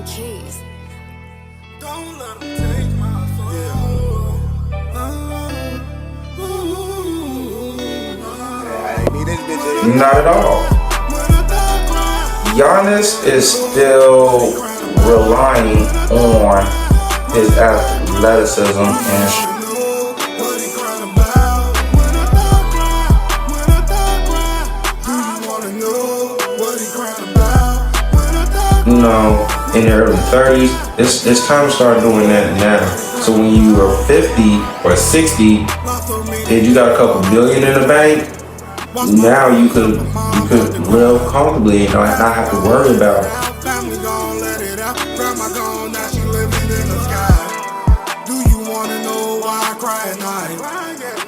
keys. Don't let them take my soul. Not at all. Giannis is still relying on his athleticism and in the early 30s, it's time to start doing that now. So when you are 50 or 60 and you got a couple billion in the bank, now you could live comfortably and not have to worry about it. Do you wanna know why I cry at night?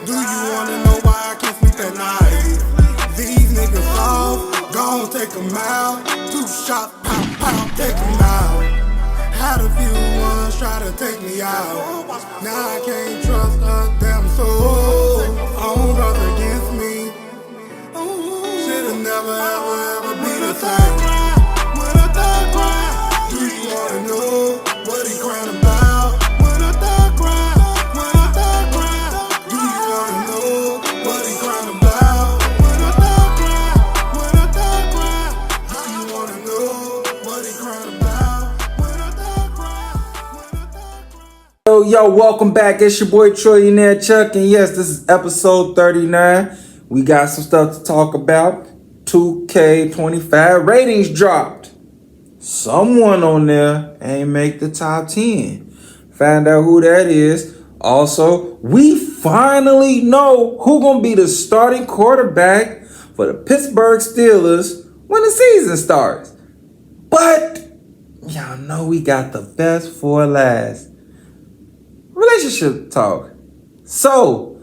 Do you wanna know why I can't sleep at night? These niggas off, gon' take them out. 2 shots, pow, pow, take them out. Had a few ones try to take me out. Now I can't trust a damn soul. Own brothers against me. Should've never ever ever be the same. When a thug cry, do you wanna know what he crying about? When a thug cry, when a thug cry, do you wanna know what he crying about? When a thug cry, when a thug cry, do you wanna know what he crying about? When a thug cry, when a thug cry. Yo, welcome back. It's your boy Trillionaire Chuck, and yes, this is episode 39. We got some stuff to talk about. 2K25 ratings dropped. Someone on there ain't make the top 10. Find out who that is. Also, we finally know who gonna be the starting quarterback for the Pittsburgh Steelers when the season starts. But y'all know we got the best for last. Relationship talk. So,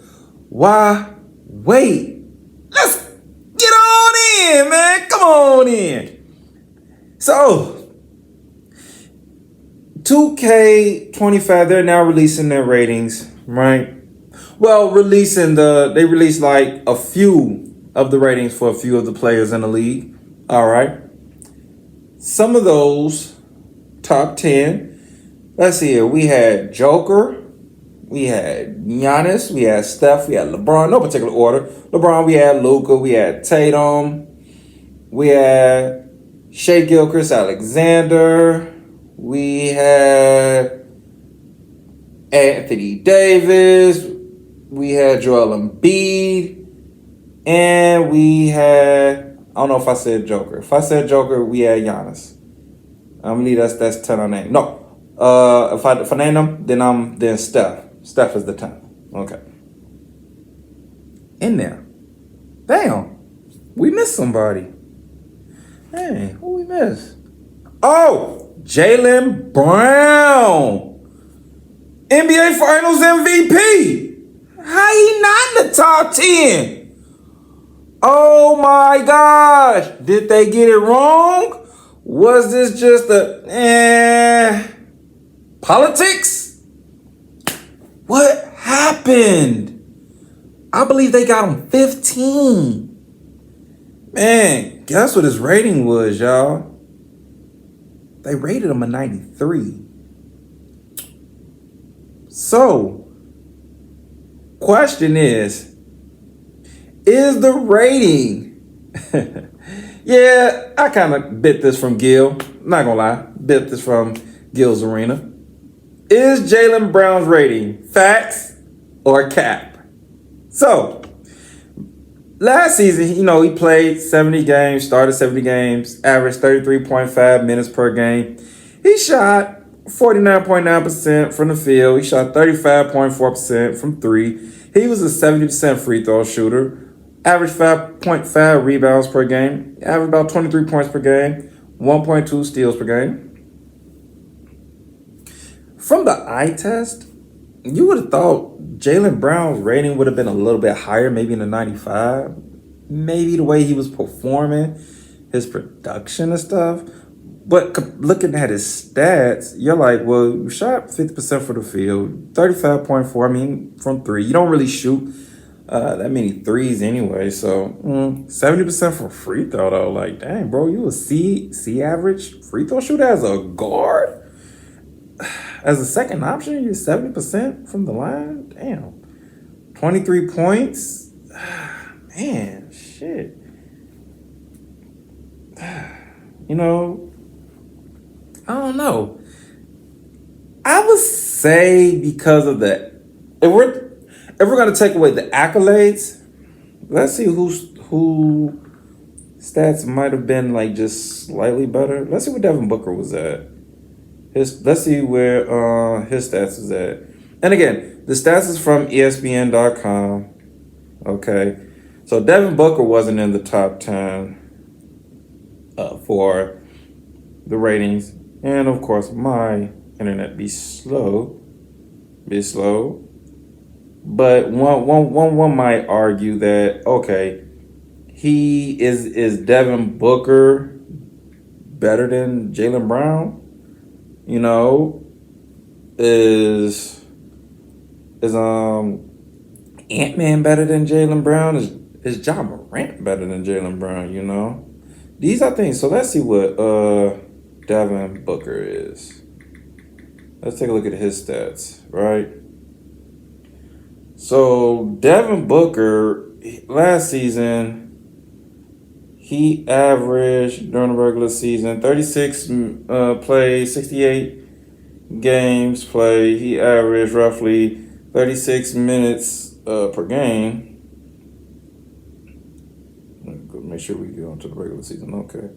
why wait? Let's get on in, man. Come on in. So, 2K25, they're now releasing their ratings, right? Well, they released like a few of the ratings for a few of the players in the league. All right. Some of those top 10. Let's see here. We had Joker. We had Giannis, we had Steph, we had LeBron, no particular order. LeBron, we had Luka, we had Tatum, we had Shai Gilgeous-Alexander, we had Anthony Davis, we had Joel Embiid, and we had, I don't know if I said Joker. If I said Joker, we had Giannis. I believe that's 10 on name. No, if I name them, then Steph. Steph is the 10th. Okay. In there. Damn. We missed somebody. Hey, who we missed? Oh, Jaylen Brown. NBA Finals MVP. How he not in the top 10? Oh my gosh. Did they get it wrong? Was this just politics? What happened? I believe they got him 15. Man, guess what his rating was, y'all? They rated him a 93. So, question is the rating... Yeah, I kind of bit this from Gil. Not gonna lie. Bit this from Gil's Arena. Is Jaylen Brown's rating facts or cap? So, last season, he played 70 games, started 70 games, averaged 33.5 minutes per game. He shot 49.9% from the field. He shot 35.4% from 3. He was a 70% free throw shooter. Averaged 5.5 rebounds per game. Averaged about 23 points per game. 1.2 steals per game. From the eye test, you would have thought Jaylen Brown's rating would have been a little bit higher, maybe in the 95. Maybe the way he was performing, his production and stuff. But looking at his stats, you're like, well, you shot 50% for the field, 35.4, from 3. You don't really shoot that many threes anyway. So 70% from free throw though. Like, dang, bro, you a C average free throw shooter as a guard? As a second option, you're 70% from the line? Damn. 23 points? Man, shit. You know, I don't know. I would say because of the if we're gonna take away the accolades, let's see who stats might have been like just slightly better. Let's see where Devin Booker was at. Let's see where his stats is at. And again, the stats is from ESPN.com. Okay. So Devin Booker wasn't in the top 10 for the ratings. And of course my internet be slow. But one might argue that okay, he is Devin Booker better than Jaylen Brown? You know, is Ant-Man better than Jaylen Brown? Is Ja Morant better than Jaylen Brown? You know, these are things. So let's see what Devin Booker is. Let's take a look at his stats, right? So Devin Booker last season, he averaged during the regular season 36 plays, 68 games played. He averaged roughly 36 minutes per game. Make sure we get on to the regular season. Okay.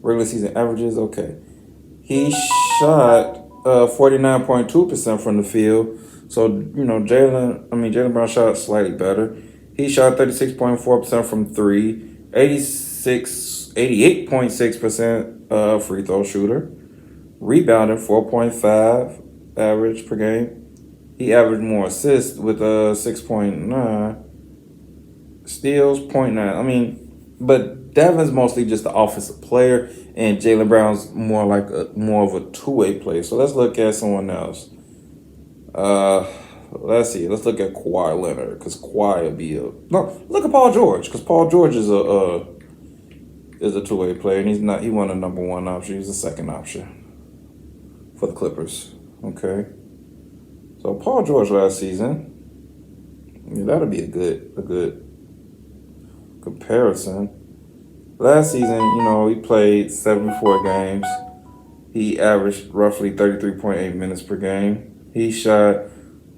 Regular season averages. Okay. He shot 49.2% from the field. So, you know, Jaylen Brown shot slightly better. He shot 36.4% from three, 88.6% free throw shooter. Rebounding 4.5 average per game. He averaged more assists with 6.9. Steals 0.9. I mean, but Devin's mostly just the offensive player, and Jaylen Brown's more like more of a two-way player. So let's look at someone else. Let's see. Let's look at Kawhi Leonard, because Kawhi will be look at Paul George, because Paul George is a two-way player, and he won a number one option. He's the second option for the Clippers. Okay. So Paul George last season, yeah, that'll be a good comparison. Last season, you know, he played 74 games. He averaged roughly 33.8 minutes per game. He shot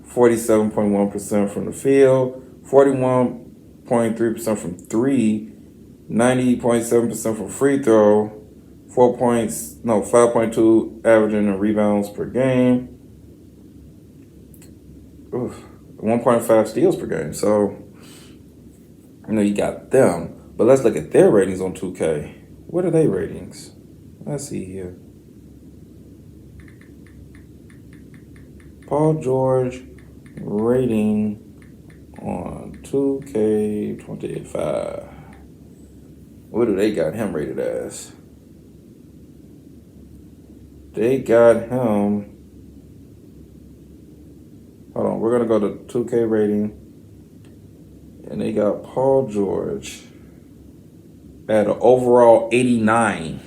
47.1% from the field, 41.3% from three, 90.7% from free throw, 5.2 averaging in rebounds per game, 1.5 steals per game. So, you know, you got them. But let's look at their ratings on 2K. What are their ratings? Let's see here. Paul George rating on 2K25. What do they got him rated as? They got him. Hold on, we're gonna go to 2K rating, and they got Paul George at an overall 89.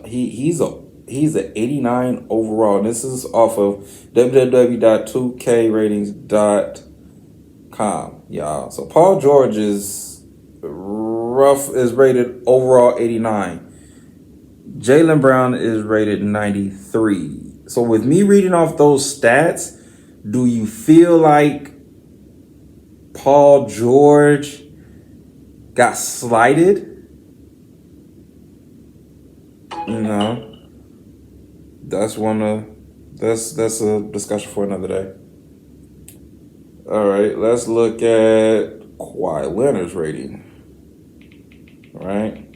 He's an 89 overall. And this is off of www.2kratings.com, y'all. So Paul George is rated overall 89. Jaylen Brown is rated 93. So with me reading off those stats, do you feel like Paul George got slighted? You know, that's a discussion for another day. All right, let's look at Kawhi Leonard's rating. Right?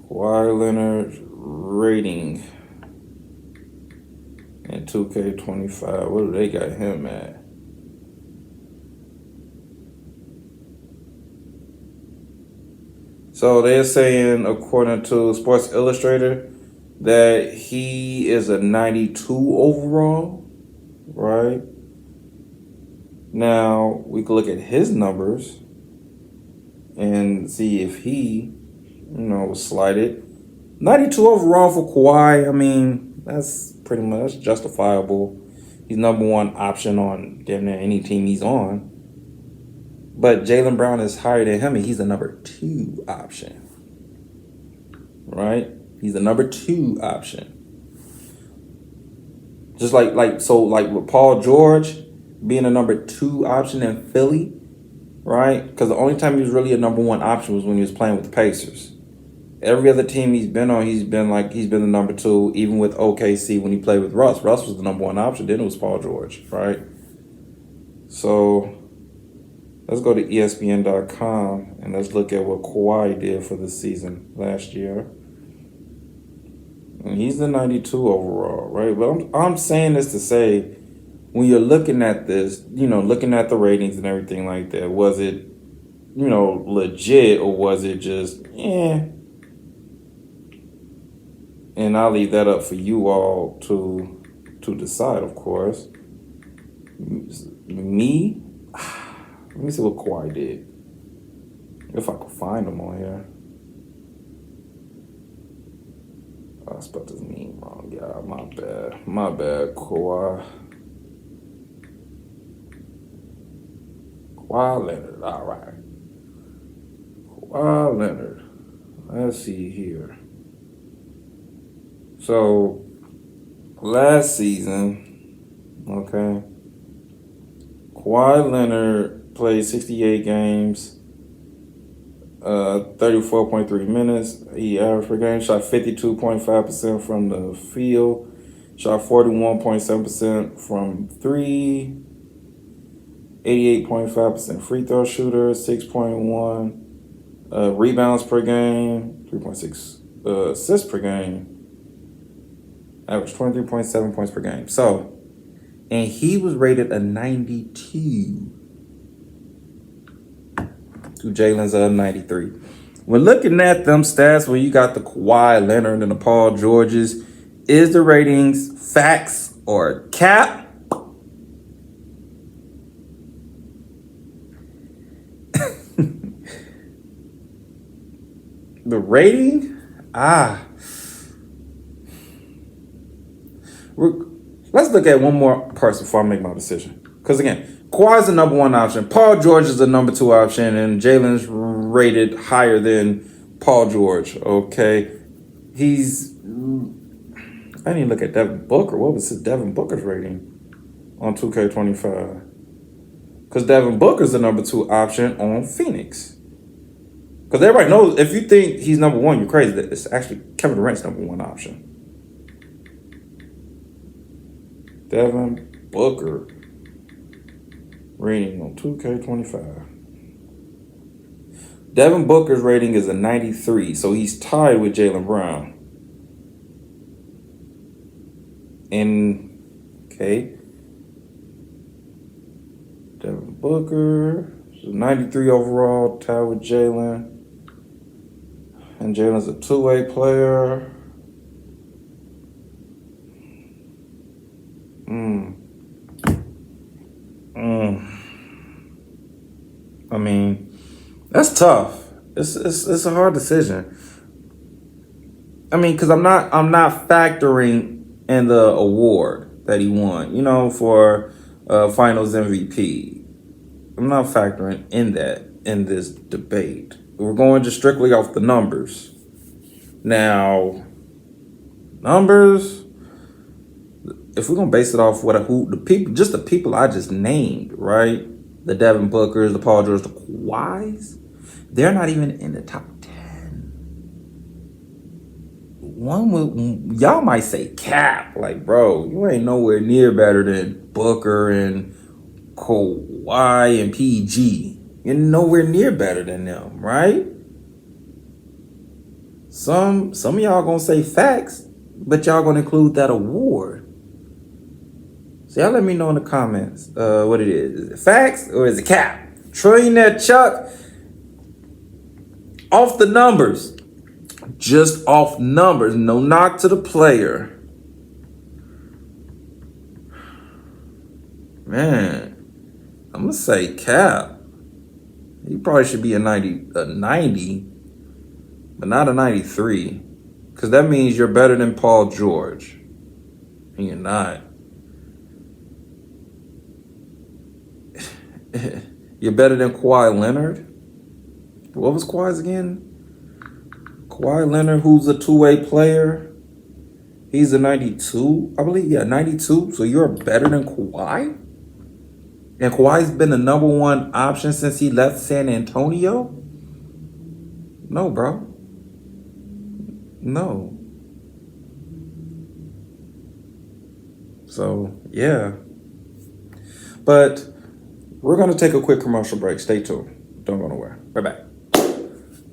Kawhi Leonard's rating in 2K25. What do they got him at? So they're saying, according to Sports Illustrated, that he is a 92 overall, right? Now, we can look at his numbers and see if he, was slighted. 92 overall for Kawhi, I mean, that's pretty much justifiable. He's number one option on damn near any team he's on. But Jaylen Brown is higher than him, and he's the number 2 option. Right? He's the number 2 option. Just like with Paul George being a number 2 option in Philly, right? Because the only time he was really a number 1 option was when he was playing with the Pacers. Every other team he's been on, he's been the number 2. Even with OKC when he played with Russ, Russ was the number 1 option. Then it was Paul George, right? So let's go to ESPN.com and let's look at what Kawhi did for the season last year. And he's the 92 overall, right? But I'm saying this to say, when you're looking at this, looking at the ratings and everything like that, was it, legit, or was it just, And I'll leave that up for you all to decide, of course. Me, let me see what Kawhi did. If I could find him on here. I spelled his name wrong, y'all. My bad, Kawhi. Kawhi Leonard, all right. Kawhi Leonard. Let's see here. So, last season, okay, Kawhi Leonard played 68 games, 34.3 minutes. He averaged per game, shot 52.5% from the field, shot 41.7% from 3, 88.5% free throw shooter, 6.1 rebounds per game, 3.6 assists per game, averaged 23.7 points per game. So, and he was rated a 92. To Jalen's 93. When looking at them stats where you got the Kawhi Leonard and the Paul Georges, is the ratings facts or cap? The rating? Let's look at one more person before I make my decision. Because again, Kawhi's the number 1 option. Paul George is the number 2 option, and Jalen's rated higher than Paul George. Okay, I didn't even look at Devin Booker. What was Devin Booker's rating on 2K25? Because Devin Booker's the number 2 option on Phoenix. Because everybody knows, if you think he's number 1, you're crazy. It's actually Kevin Durant's number 1 option. Devin Booker rating on 2K25. Devin Booker's rating is a 93, so he's tied with Jaylen Brown. Devin Booker is a 93 overall, tied with Jaylen. And Jalen's a 2-way player. I mean, that's tough. It's a hard decision. I mean, because I'm not factoring in the award that he won, for Finals MVP. I'm not factoring in that in this debate. We're going just strictly off the numbers. Now, numbers. If we're gonna base it off the people I just named, right? The Devin Bookers, the Paul George, the Kawhis, they're not even in the top 10. Y'all might say cap, like, bro, you ain't nowhere near better than Booker and Kawhi and PG. You're nowhere near better than them, right? Some of y'all gonna say facts, but y'all gonna include that award. So y'all let me know in the comments what it is. Is it facts or is it cap? Trillionaire Chuck, off the numbers. Just off numbers, no knock to the player. Man, I'm gonna say Cap. He probably should be a 90, but not a 93. Because that means you're better than Paul George. And you're not. You're better than Kawhi Leonard. What was Kawhi's again? Kawhi Leonard, who's a two-way player. He's a 92, I believe. Yeah, 92. So you're better than Kawhi? And Kawhi's been the number one option since he left San Antonio? No, bro. No. So, yeah. But we're going to take a quick commercial break. Stay tuned. Don't go nowhere. We're back.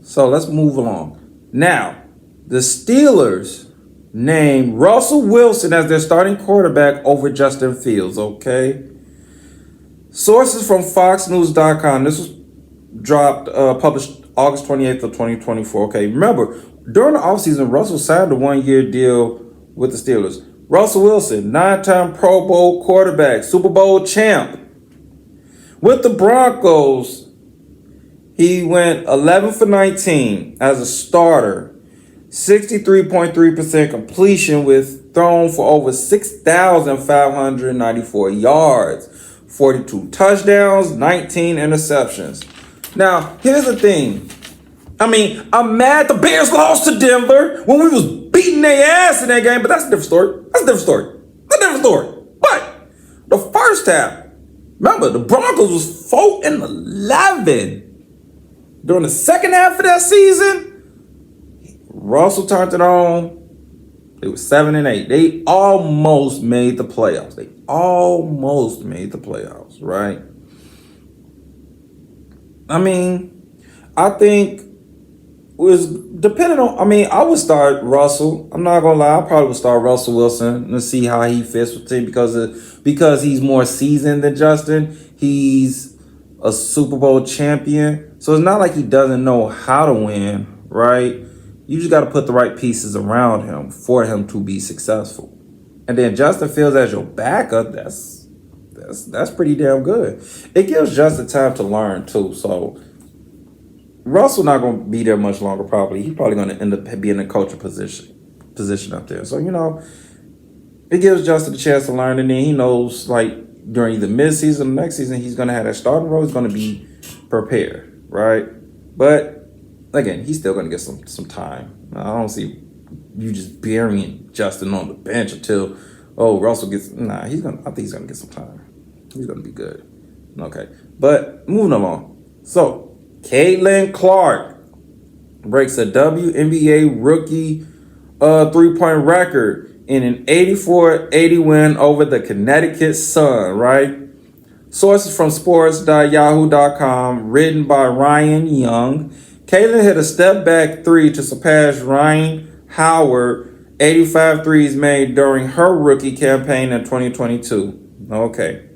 So let's move along. Now, the Steelers named Russell Wilson as their starting quarterback over Justin Fields, okay? Sources from FoxNews.com. This was published August 28th of 2024. Okay, remember, during the offseason, Russell signed a one-year deal with the Steelers. Russell Wilson, 9-time Pro Bowl quarterback, Super Bowl champ. With the Broncos, he went 11 for 19 as a starter, 63.3% completion with thrown for over 6,594 yards, 42 touchdowns, 19 interceptions. Now, here's the thing. I mean, I'm mad the Bears lost to Denver when we was beating their ass in that game, but that's a different story. That's a different story. But the first half, remember, the Broncos was 4-11. During the second half of that season, Russell turned it on. It was 7-8. They almost made the playoffs. Right? I mean, I think was depending on. I mean, I would start Russell. I'm not gonna lie. I probably would start Russell Wilson and see how he fits with the team because he's more seasoned than Justin. He's a Super Bowl champion, so it's not like he doesn't know how to win, right? You just got to put the right pieces around him for him to be successful. And then Justin Fields as your backup, that's pretty damn good. It gives Justin time to learn too. So Russell not going to be there much longer probably. He's probably going to end up being in a coaching position up there. So, it gives Justin a chance to learn. And then he knows, like, during either midseason or next season, he's going to have that starting role. He's going to be prepared, right? But again, he's still going to get some time. I don't see you just burying Justin on the bench until Russell gets. I think he's going to get some time. He's going to be good. Okay, but moving along. So Caitlin Clark breaks a WNBA rookie 3-point record in an 84-80 win over the Connecticut Sun, right? Sources from sports.yahoo.com, written by Ryan Young. Caitlin hit a step-back three to surpass Ryan Howard 85 threes made during her rookie campaign in 2022. Okay.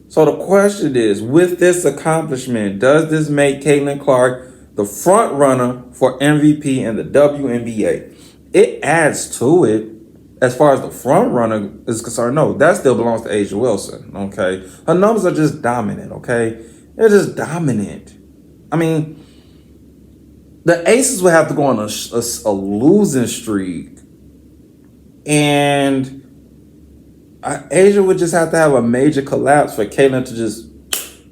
So the question is, with this accomplishment, does this make Caitlin Clark the front runner for MVP in the WNBA? It adds to it. As far as the front runner is concerned, no, that still belongs to A'ja Wilson, okay? Her numbers are just dominant, okay? They're just dominant. I mean, the Aces would have to go on a losing streak, and A'ja would just have to have a major collapse for Caitlin to just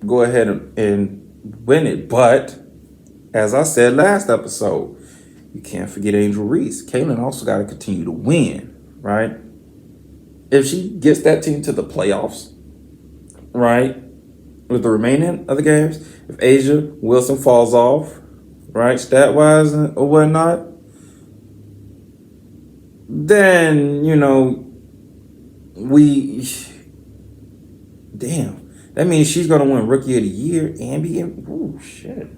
go ahead and win it. But, as I said last episode, you can't forget Angel Reese. Caitlin also got to continue to win. Right? If she gets that team to the playoffs, right, with the remaining of the games, if A'ja Wilson falls off, right, stat-wise or whatnot, then, that means she's going to win Rookie of the Year and be in, shit.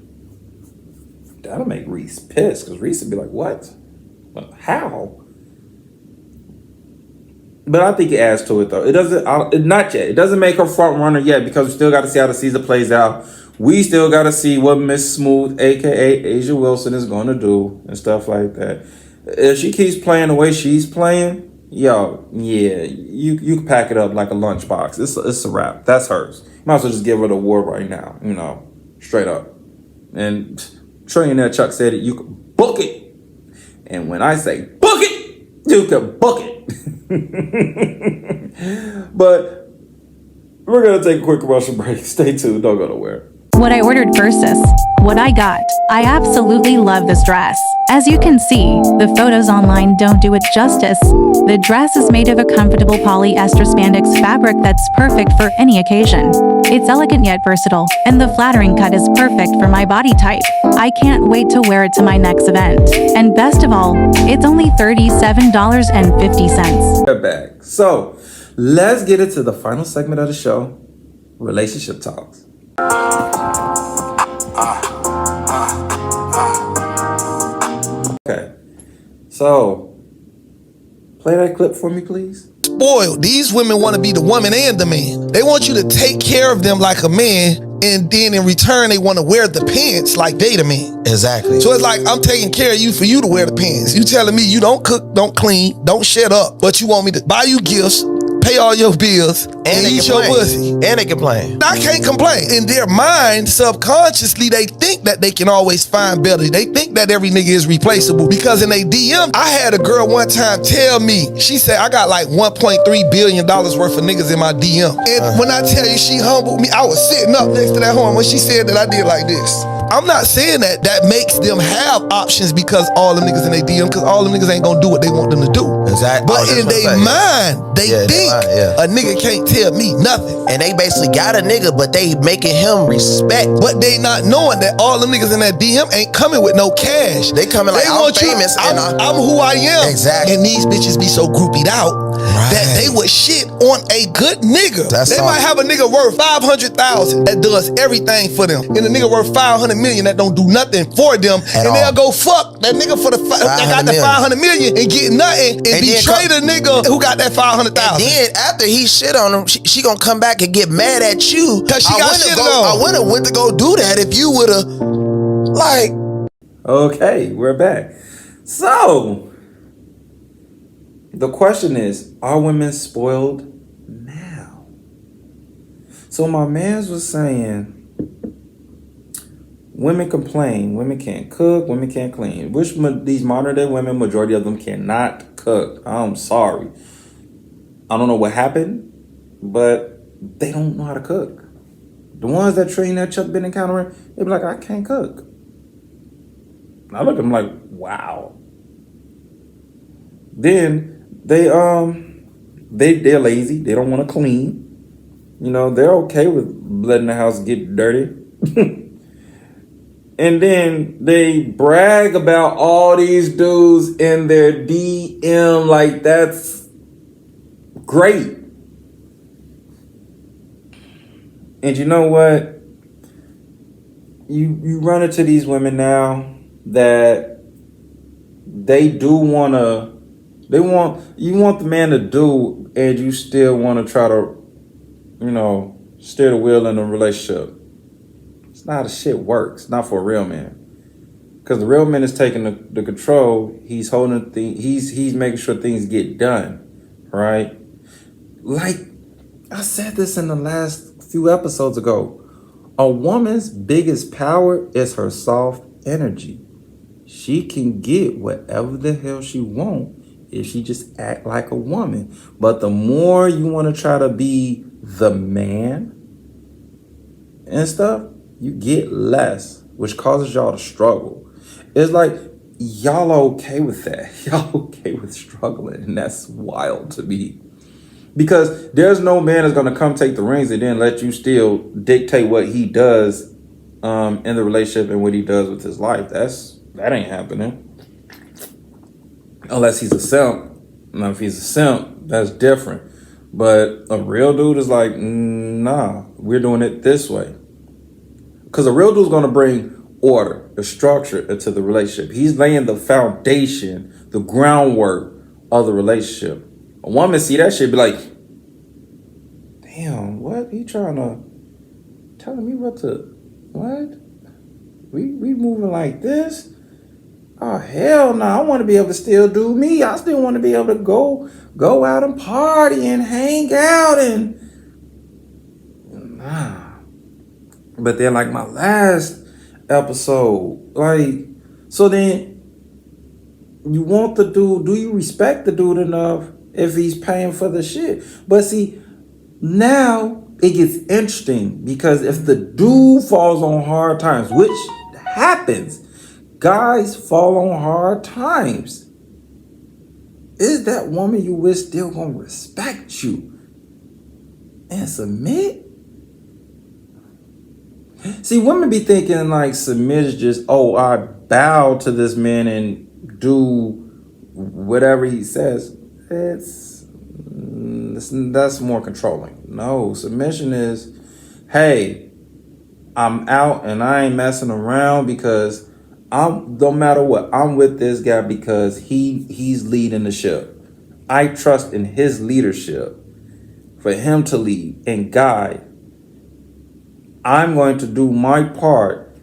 That'll make Reese pissed, because Reese would be like, what? How? But I think it adds to it, though. It doesn't, not yet. It doesn't make her front runner yet because we still got to see how the season plays out. We still got to see what Miss Smooth, aka Asia Wilson, is going to do and stuff like that. If she keeps playing the way she's playing, yo, yeah, you can pack it up like a lunchbox. It's a wrap. That's hers. You might as well just give her the award right now, straight up. And Trillionaire Chuck said it, you can book it. And when I say book it, you can book it. But we're going to take a quick commercial break. Stay tuned. Don't go nowhere. What I ordered versus what I got. I absolutely love this dress. As you can see, the photos online don't do it justice. The dress is made of a comfortable polyester spandex fabric that's perfect for any occasion. It's elegant yet versatile, and the flattering cut is perfect for my body type. I can't wait to wear it to my next event. And best of all, it's only $37.50. We're back. So, let's get into the final segment of the show, relationship talks. Okay, so play that clip for me, please. Spoiled. These women want to be the woman and the man. They want you to take care of them like a man, and then in return they want to wear the pants like they the man. Exactly. So it's like I'm taking care of you for you to wear the pants. You telling me you don't cook, don't clean, don't shut up, but you want me to buy you gifts, pay all your bills, and eat your pussy. And they complain. I can't complain. In their mind, subconsciously, they think that they can always find better. They think that every nigga is replaceable. Because in a DM, I had a girl one time tell me, she said, I got like $1.3 billion worth of niggas in my DM. And when I tell you she humbled me, I was sitting up next to that horn. When she said that, I did like this. I'm not saying that makes them have options because all them niggas in their DM, because all them niggas ain't gonna do what they want them to do. Exactly. But in their mind, they think a nigga can't tell me nothing. And they basically got a nigga, but they making him respect. But they not knowing that all them niggas in that DM ain't coming with no cash. They coming like, I'm famous. I'm who I am. Exactly. And these bitches be so groupied out that they would shit on a good nigga. They might have a nigga worth $500,000 that does everything for them, and a nigga worth $500 million that don't do nothing for them, and they'll go fuck that nigga for that got the $500 million and get nothing, and betray the nigga who got that $500,000. And then after he shit on him, she gonna come back and get mad at you because she got shit on. I would've went to go do that if you would've like. Okay, we're back. So the question is, are women spoiled now? So my mans was saying, women complain, women can't cook, women can't clean. Which these modern day women, majority of them cannot cook. I'm sorry. I don't know what happened, but they don't know how to cook. The ones that train that Chuck been encountering, they be like, I can't cook. I look at them like, wow. Then they're lazy. They don't want to clean. They're okay with letting the house get dirty. And then they brag about all these dudes in their DM like that's great. And you know what? You run into these women now that they do wanna, you want the man to do, and you still want to try to, steer the wheel in a relationship. It's not how shit works. Not for a real man. Because the real man is taking the control. He's holding he's making sure things get done. Right? Like I said this in the last few episodes ago. A woman's biggest power is her soft energy. She can get whatever the hell she wants if she just act like a woman. But the more you want to try to be the man and stuff, you get less, which causes y'all to struggle. It's like y'all are okay with that. Y'all okay with struggling, and that's wild to me. Because there's no man that's gonna come take the rings and then let you still dictate what he does in the relationship and what he does with his life. That ain't happening. Unless he's a simp. Now, if he's a simp, that's different. But a real dude is like, nah, we're doing it this way. Because a real dude's going to bring order, the structure into the relationship. He's laying the foundation, the groundwork of the relationship. A woman see that shit, be like, damn, what? He telling me what to what? We moving like this? Oh hell no! I want to be able to still do me. I still want to be able to go out and party and hang out and nah. But then like my last episode, like so then you want the dude? Do you respect the dude enough if he's paying for the shit? But see, now it gets interesting because if the dude falls on hard times, which happens, guys fall on hard times, is that woman you with still gonna respect you and submit? See, women be thinking like submit is just, oh, I bow to this man and do whatever he says. That's more controlling. No, submission is, hey, I'm out and I ain't messing around because no matter what, I'm with this guy because he's leading the ship. I trust in his leadership for him to lead and guide. I'm going to do my part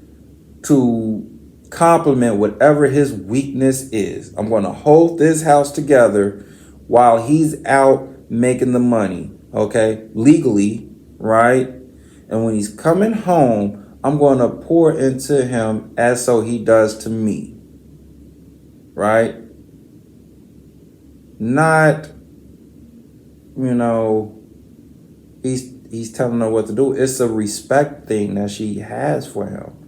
to complement whatever his weakness is. I'm going to hold this house together while he's out making the money, okay? Legally, right? And when he's coming home, I'm going to pour into him as so he does to me, right? Not, he's telling her what to do. It's a respect thing that she has for him.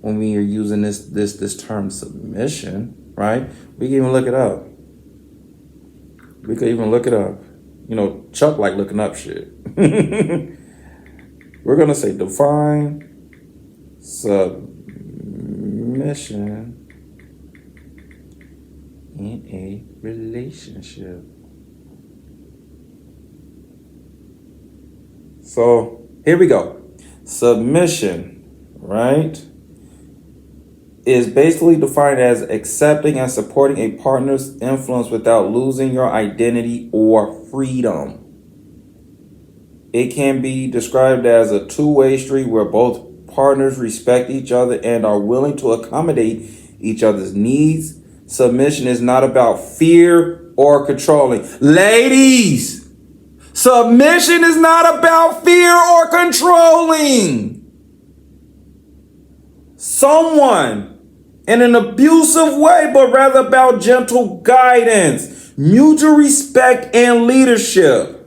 When we are using this term submission, right? We can even look it up. Chuck like looking up shit. We're gonna say define submission in a relationship. So here we go. Submission, right, is basically defined as accepting and supporting a partner's influence without losing your identity or freedom. It can be described as a two-way street where both partners respect each other and are willing to accommodate each other's needs. Submission is not about fear or controlling. Ladies, submission is not about fear or controlling someone in an abusive way, but rather about gentle guidance, mutual respect, and leadership.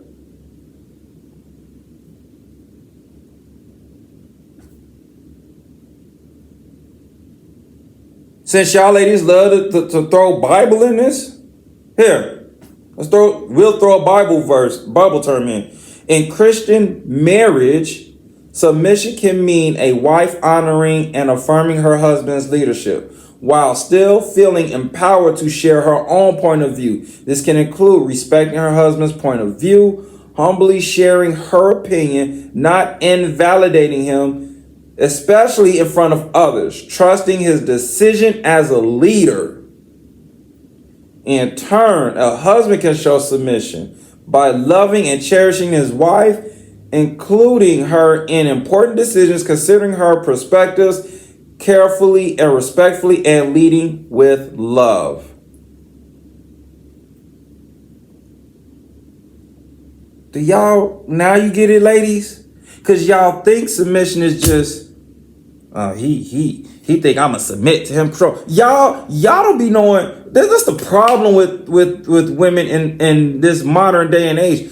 Since y'all ladies love to throw Bible in this, here, we'll throw a Bible term in. In Christian marriage, submission can mean a wife honoring and affirming her husband's leadership while still feeling empowered to share her own point of view. This can include respecting her husband's point of view, humbly sharing her opinion, not invalidating him, especially in front of others, trusting his decision as a leader. In turn, a husband can show submission by loving and cherishing his wife, including her in important decisions, considering her perspectives carefully and respectfully, and leading with love. Now you get it, ladies? Because y'all think submission is just, he think I'ma submit to him. Y'all don't be knowing. That's the problem with women in this modern day and age.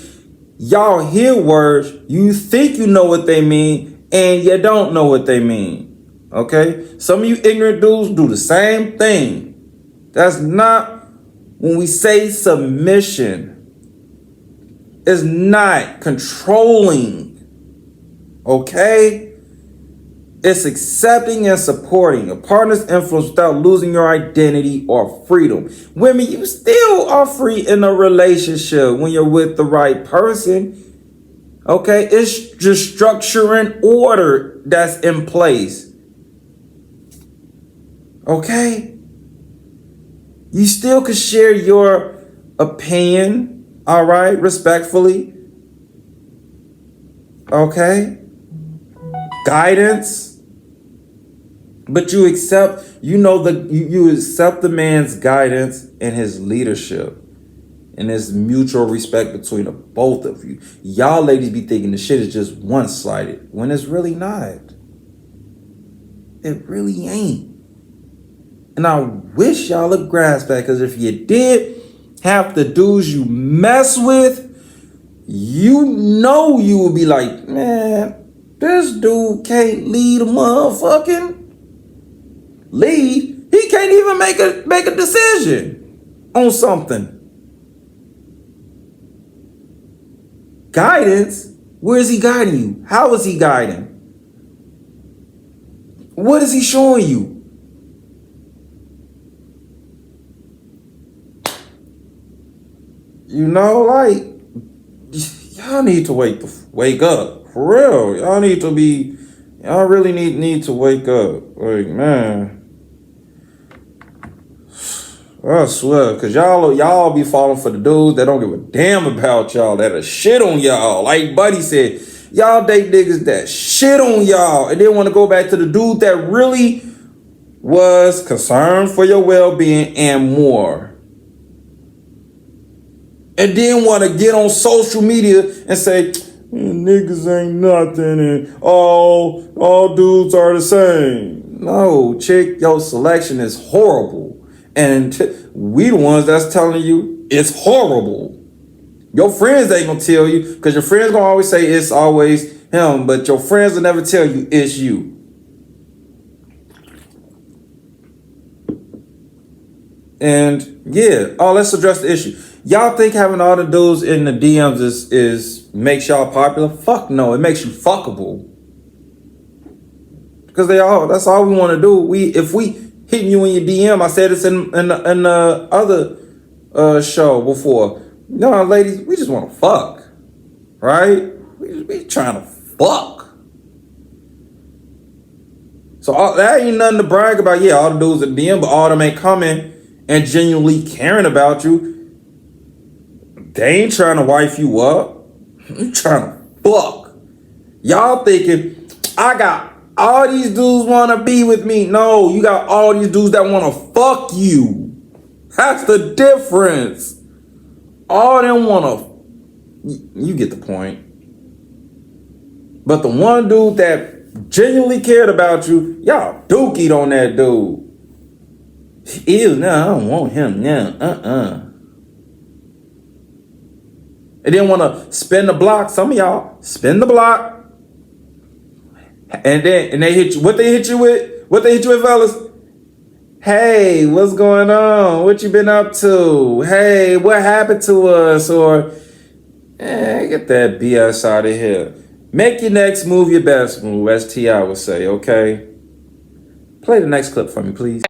Y'all hear words, you think you know what they mean, and you don't know what they mean. Okay? Some of you ignorant dudes do the same thing. That's not, when we say submission, it's not controlling. Okay? It's accepting and supporting a partner's influence without losing your identity or freedom. Women, you still are free in a relationship when you're with the right person. Okay? It's just structure and order that's in place. Okay? You still can share your opinion, all right, respectfully. Okay? Guidance. But you accept, you accept the man's guidance and his leadership and his mutual respect between the both of you. Y'all ladies be thinking the shit is just one-sided when it's really not. It really ain't. And I wish y'all would grasp that, because if you did, half the dudes you mess with, you would be like, man, this dude can't lead a motherfucking lead. He can't even make a decision on something. Guidance? Where is he guiding you? How is he guiding? What is he showing you? Like, y'all need to wake up. For real. Y'all really need to wake up. Like, man. I swear, cause y'all be falling for the dudes that don't give a damn about y'all, that'll shit on y'all. Like Buddy said, y'all date niggas that shit on y'all and then want to go back to the dude that really was concerned for your well-being and more. And then want to get on social media and say, niggas ain't nothing and all dudes are the same. No, chick, your selection is horrible. And we the ones that's telling you it's horrible. Your friends ain't gonna tell you, because your friends gonna always say it's always him, but your friends will never tell you it's you. And yeah, let's address the issue. Y'all think having all the dudes in the DMs is makes y'all popular? Fuck no, it makes you fuckable. Because that's all we want to do. If we hitting you in your DM, I said this in the other show before. No, ladies, we just want to fuck, right? We trying to fuck. So that ain't nothing to brag about. Yeah, all the dudes in the DM, but all them ain't coming and genuinely caring about you. They ain't trying to wife you up. They trying to fuck. Y'all thinking, I got all these dudes want to be with me. No, you got all these dudes that want to fuck you. That's the difference. All them want to... You get the point. But the one dude that genuinely cared about you, y'all dookied on that dude. Ew, no, I don't want him now. And then want to spin the block. Some of y'all spin the block. And they hit you. What they hit you with? Fellas? Hey, what's going on? What you been up to? Hey, what happened to us? Or, get that BS out of here. Make your next move your best move, as T.I. would say, okay? Play the next clip for me, please.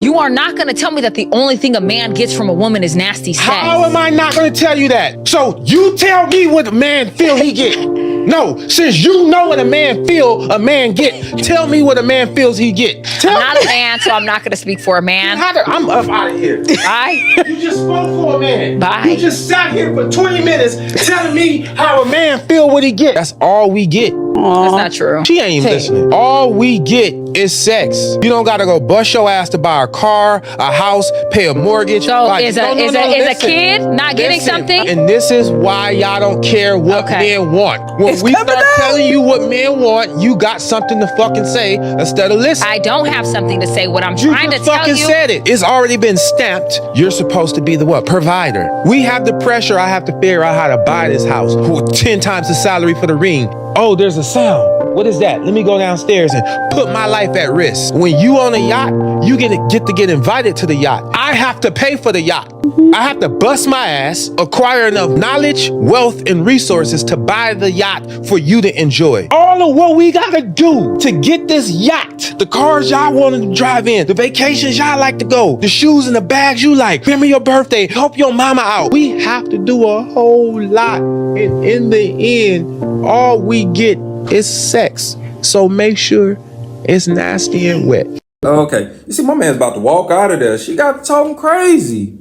You are not going to tell me that the only thing a man gets from a woman is nasty sex. How am I not going to tell you that? So you tell me what a man feel he get. No, since you know what a man feel a man get, tell me what a man feels he get. I'm not a man, so I'm not going to speak for a man. I'm up out of here. Bye. You just spoke for a man. Bye. You just sat here for 20 minutes telling me how a man feel what he get. That's all we get. That's not true. She ain't even listening. All we get is sex. You don't gotta go bust your ass to buy a car, a house, pay a mortgage. So like, is a kid not getting something? And this is why y'all don't care what men want. When we start telling you what men want, you got something to fucking say instead of listening. I don't have something to say. What I'm trying to tell you. You said it. It's already been stamped. You're supposed to be the what? Provider. We have the pressure. I have to figure out how to buy this house. 10 times the salary for the ring. Oh, there's a sound. What is that? Let me go downstairs and put my life at risk. When you on a yacht, you get to get invited to the yacht. I have to pay for the yacht. I have to bust my ass, acquire enough knowledge, wealth, and resources to buy the yacht for you to enjoy. All of what we gotta do to get this yacht, the cars y'all want to drive in, the vacations y'all like to go, the shoes and the bags you like, remember your birthday, help your mama out. We have to do a whole lot. And in the end, all we get is sex. So make sure it's nasty and wet. Okay. You see, my man's about to walk out of there. She got to talking crazy.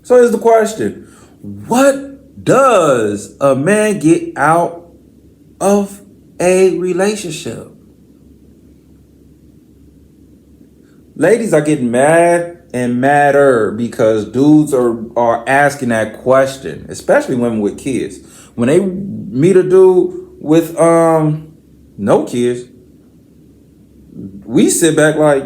So here's the question. What does a man get out of a relationship? ladies are getting mad and madder because dudes are asking that question, especially women with kids. When they meet a dude with no kids, we sit back like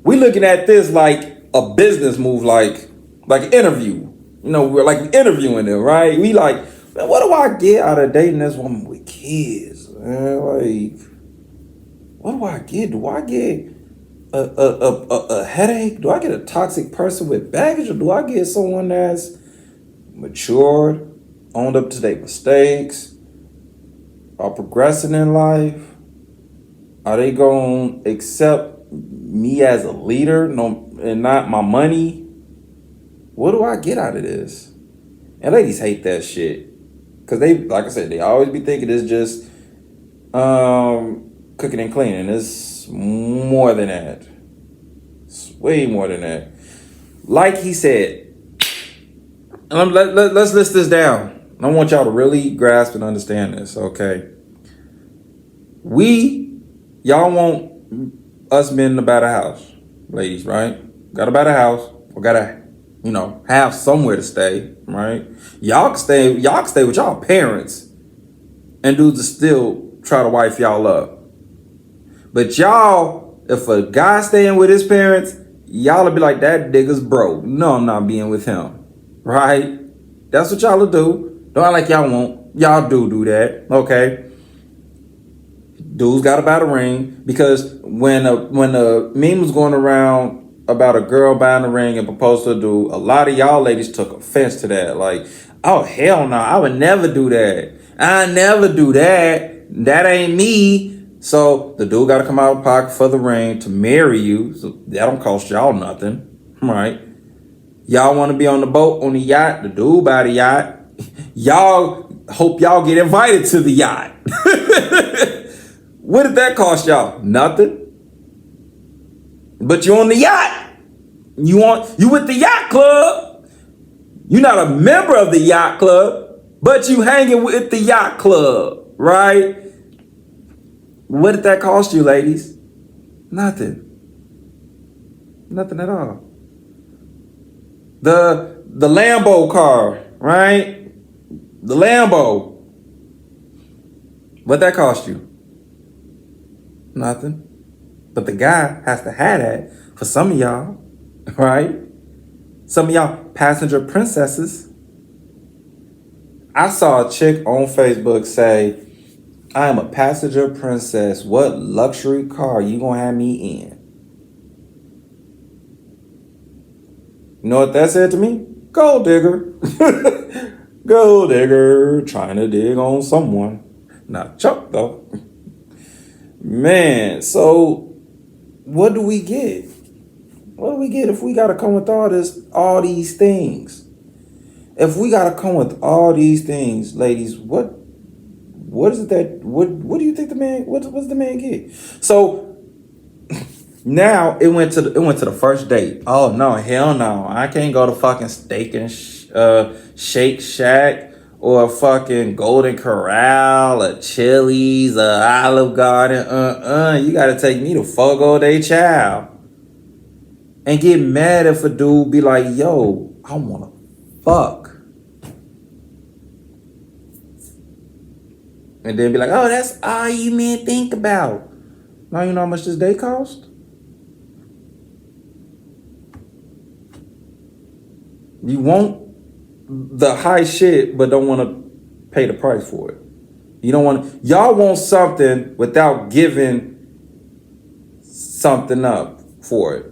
we looking at this like a business move, like an interview. You know, we're like interviewing them, right? We like, man, what do I get out of dating this woman with kids? Man, like, what do I get? Do I get a headache? Do I get a toxic person with baggage, or do I get someone that's matured, owned up to their mistakes, are progressing in life? Are they gonna accept me as a leader, and not my money? What do I get out of this? And ladies hate that shit. Cause they, like I said, they always be thinking it's just cooking and cleaning. It's more than that. It's way more than that. Like he said, let's list this down. I want y'all to really grasp and understand this, okay? Y'all want us men to buy a house, ladies, right? Gotta buy a house, or gotta, have somewhere to stay, right? Y'all can stay with y'all parents, and dudes will still try to wife y'all up. But y'all, if a guy staying with his parents, y'all will be like, that nigga's broke. No, I'm not being with him, right? That's what y'all will do. Don't act like y'all won't. Y'all do that, okay? Dudes gotta buy the ring, because when a meme was going around about a girl buying a ring and proposed to a dude, a lot of y'all ladies took offense to that. Like, oh, hell no, I would never do that. I never do that. That ain't me. So the dude got to come out of pocket for the ring to marry you. So that don't cost y'all nothing, right? Y'all want to be on the boat, on the yacht, the dude buy the yacht. Y'all hope y'all get invited to the yacht. What did that cost y'all? Nothing. But you on the yacht. You with the yacht club. You're not a member of the yacht club, but you hanging with the yacht club, right? What did that cost you, ladies? Nothing. Nothing at all. The Lambo car, right? The Lambo. What that cost you? Nothing. But the guy has to have that for some of y'all, right? Some of y'all passenger princesses. I saw a chick on Facebook say, I am a passenger princess. What luxury car you gonna have me in? You know what that said to me? Gold digger. Gold digger, trying to dig on someone. Not Chuck though. Man, so what do we get? What do we get if we gotta come with all these things? If we gotta come with all these things, ladies, what is it that what do you think the man what's the man get? So now it went to the first date. Oh no, hell no. I can't go to fucking Steak and Shake Shack, or a fucking Golden Corral, a Chili's, a Olive Garden. You gotta take me to Fogo de Chao. And get mad if a dude be like, yo, I wanna fuck. And then be like, oh, that's all you men think about. Now you know how much this day cost? You want the high shit, but don't want to pay the price for it. You don't want to, y'all want something without giving something up for it.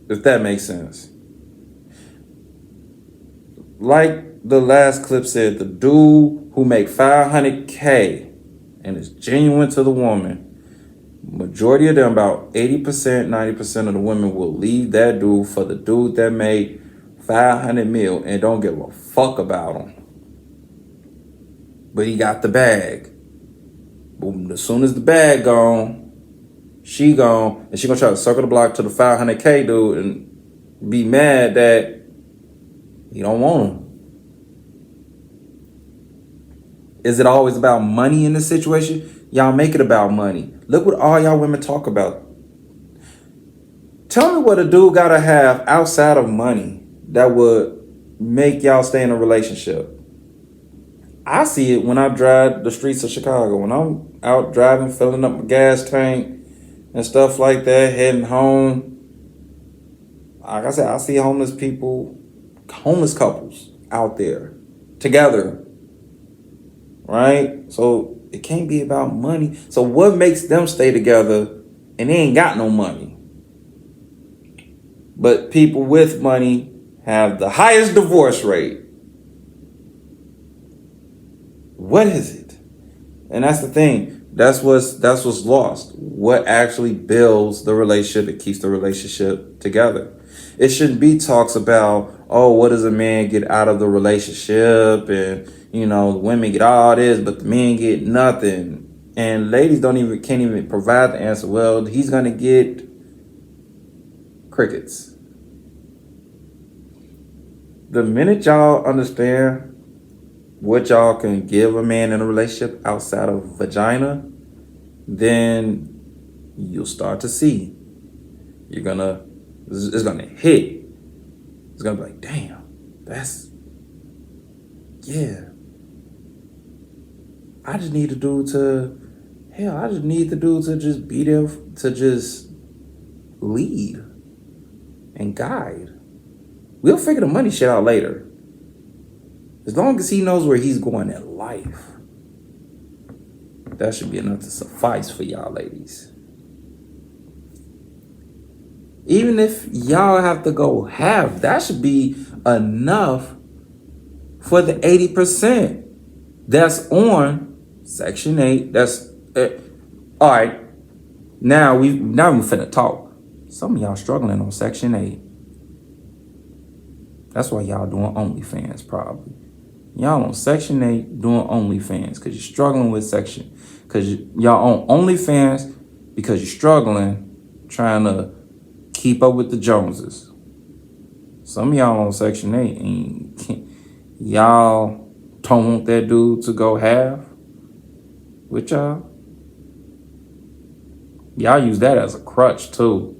If that makes sense. Like the last clip said, the dude who make $500K and is genuine to the woman, majority of them, about 80%, 90% of the women will leave that dude for the dude that made 500 mil and don't give a fuck about him. But he got the bag. Boom, as soon as the bag gone, she gone, and she gonna try to circle the block to the 500K dude and be mad that you don't want him. Is it always about money in this situation? Y'all make it about money. Look what all y'all women talk about. Tell me what a dude gotta have outside of money that would make y'all stay in a relationship. I see it when I drive the streets of Chicago. When I'm out driving, filling up my gas tank and stuff like that, heading home. Like I said, I see homeless couples out there together, right? So it can't be about money. So what makes them stay together and they ain't got no money? But people with money have the highest divorce rate. What is it? And that's the thing. That's what's lost. What actually builds the relationship? It keeps the relationship together. It shouldn't be talks about, oh, what does a man get out of the relationship? And, women get all this, but the men get nothing. And ladies can't even provide the answer. Well, he's going to get crickets. The minute y'all understand what y'all can give a man in a relationship outside of vagina, then you'll start to see. It's gonna hit. It's gonna be like, damn, I just need the dude to just be there, to just lead and guide. We'll figure the money shit out later. As long as he knows where he's going in life, that should be enough to suffice for y'all ladies. Even if y'all have to go half, that should be enough for the 80% that's on Section 8. That's all right. Now we finna talk. Some of y'all struggling on Section 8. That's why y'all doing OnlyFans probably. Y'all on Section 8 doing OnlyFans because you're struggling with Section. Because y'all on OnlyFans because you're struggling trying to keep up with the Joneses. Some of y'all on Section 8 and y'all don't want that dude to go half with y'all. Y'all use that as a crutch too.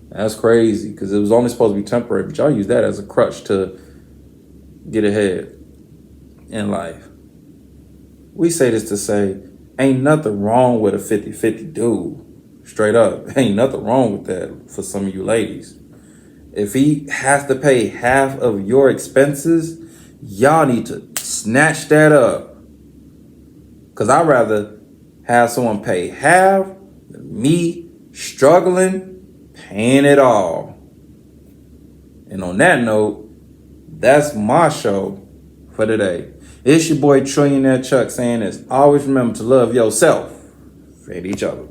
That's crazy because it was only supposed to be temporary, but y'all use that as a crutch to get ahead in life. We say this to say, ain't nothing wrong with a 50-50 dude. Straight up. Ain't nothing wrong with that for some of you ladies. If he has to pay half of your expenses, y'all need to snatch that up. Because I'd rather have someone pay half than me struggling, paying it all. And on that note, that's my show for today. It's your boy Trillionaire Chuck saying this. Always remember to love yourself and each other.